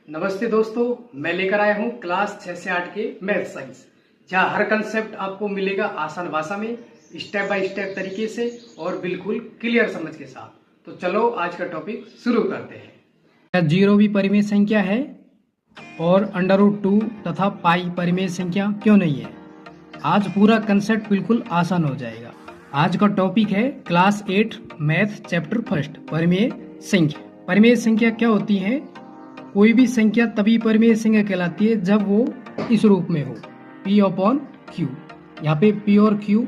नमस्ते दोस्तों, मैं लेकर आया हूँ क्लास 6 से 8 के मैथ साइंस, जहाँ हर कंसेप्ट आपको मिलेगा आसान भाषा में, स्टेप बाय स्टेप तरीके से और बिल्कुल क्लियर समझ के साथ। तो चलो आज का टॉपिक शुरू करते हैं। जीरो भी परिमेय संख्या है और √2 तथा पाई परिमेय संख्या क्यों नहीं है। आज पूरा कंसेप्ट बिल्कुल आसान हो जाएगा। आज का टॉपिक है क्लास 8 मैथ चैप्टर फर्स्ट, परिमेय संख्या। परिमेय संख्या क्या होती है? कोई भी संख्या तभी परिमेय संख्या कहलाती है जब वो इस रूप में हो, P/Q। यहाँ पे P और Q,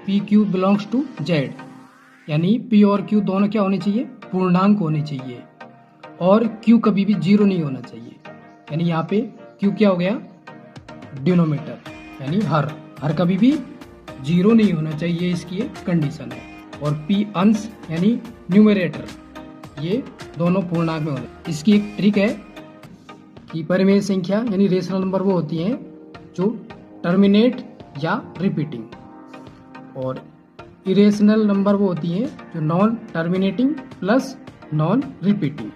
PQ belongs to Z, यानी P और Q दोनों क्या होने चाहिए? पूर्णांक होने चाहिए। और Q कभी भी जीरो नहीं होना चाहिए, यानी यहाँ पे Q क्या हो गया? डिनोमिनेटर, यानी हर कभी भी जीरो नहीं होना चाहिए, इसकी एक कंडीशन है। और P अंश यानी न्यूमरेटर, ये दोनों पूर्णांक में होने। इसकी एक ट्रिक है कि परिमेय संख्या यानी रेशनल नंबर वो होती हैं जो टर्मिनेट या रिपीटिंग, और इरेशनल नंबर वो होती हैं जो non terminating plus non repeating.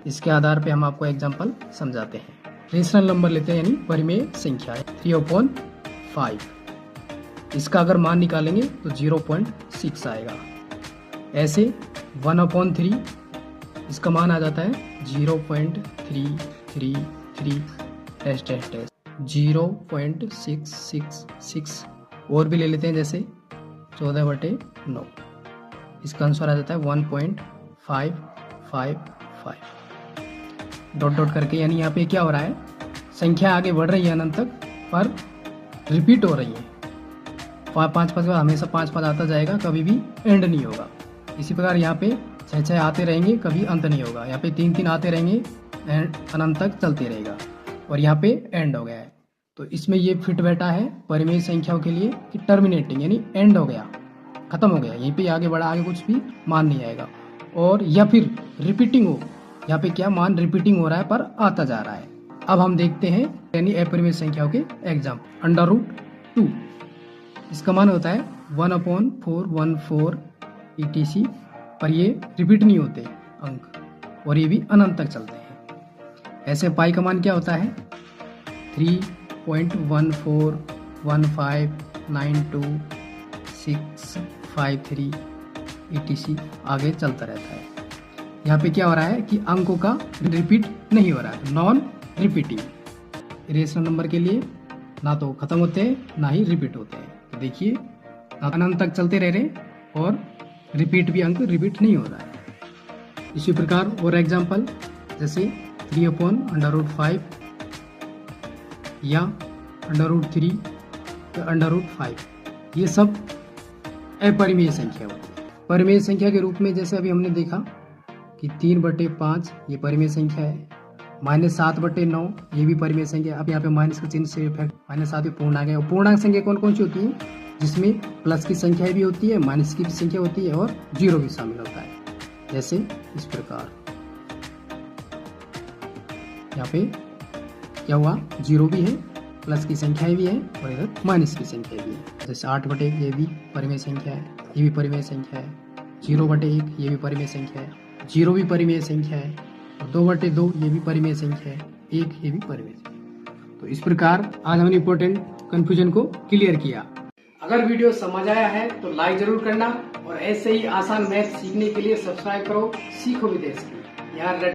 इसके आधार पे हम आपको एग्जांपल समझाते हैं। रेशनल नंबर लेते हैं यानी परिमेय संख्या 3/5। इसका अगर मान निकालेंगे तो 0.6 आएगा। ऐसे 1/3, इसका मान आ जाता है 0.333 0.666। और भी ले लेते हैं, जैसे 14/9, इसका आंसर आ जाता है 1.555। डॉट डॉट करके, यानी यहाँ पे क्या हो रहा है? संख्या आगे बढ़ रही है अनंत तक, पर रिपीट हो रही है। 5 हमेशा 5 आता जाएगा, कभी भी एंड नहीं होगा। इसी प्रकार यहाँ पे 6 आते रहेंगे, कभी अंत नहीं होगा। यहाँ पे 3 आते रहेंगे, एंड अनंत तक चलते रहेगा। और यहाँ पे एंड हो गया है, तो इसमें ये फिट बैठा है परिमेय संख्याओं के लिए कि टर्मिनेटिंग यानी एंड हो गया, खत्म हो गया, यहीं पे आगे बढ़ा, आगे कुछ भी मान नहीं आएगा। और या फिर रिपीटिंग हो, यहाँ पे क्या मान रिपीटिंग हो रहा है पर आता जा रहा है। अब हम देखते हैं यानी अपरिमेय संख्याओं के एग्जाम्पल। √2, इसका मान होता है 1/414 ETC, पर ये रिपीट नहीं होते अंक, और ये भी अनंत तक चलते हैं। ऐसे पाई का मान क्या होता है? 3.141592653 ETC आगे चलता रहता है। यहाँ पे क्या हो रहा है कि अंकों का रिपीट नहीं हो रहा है, नॉन रिपीटिंग। रेशनल नंबर के लिए ना तो खत्म होते हैं ना ही रिपीट होते हैं। तो देखिए, अनंत तक चलते रह रहे और रिपीट भी अंक रिपीट नहीं हो रहा है। इसी प्रकार और एग्जाम्पल, जैसे 3/5 या √3 या √5, ये सब अपरिमेय संख्या होती है। परिमेय संख्या के रूप में जैसे अभी हमने देखा कि 3/5 ये परिमेय संख्या है, -7/9 ये भी परिमेय संख्या। अब यहाँ पे माइनस का चिन्ह से इफेक्ट, -7 भी पूर्णांक है। और पूर्णांक संख्या कौन कौन सी होती है? जिसमें प्लस की संख्या भी होती है, माइनस की भी संख्या होती है, और जीरो भी शामिल होता है। जैसे इस प्रकार यहाँ पे क्या हुआ? जीरो भी है, प्लस की संख्याएं भी है, और इधर माइनस की संख्या भी है। जैसे 8/1 ये भी परिमेय संख्या है, ये भी परिमेय संख्या है। 0/1 ये भी परिमेय संख्या है, 0 भी परिमेय संख्या है। 2/2 ये भी परिमेय संख्या है, 1 ये भी परिमेय संख्या। तो इस प्रकार आज हमने इंपॉर्टेंट कंफ्यूजन को क्लियर किया। अगर वीडियो समझ आया है तो लाइक जरूर करना, और ऐसे ही आसान मैथ सीखने के लिए सब्सक्राइब करो सीखो विदेश की। यहाँ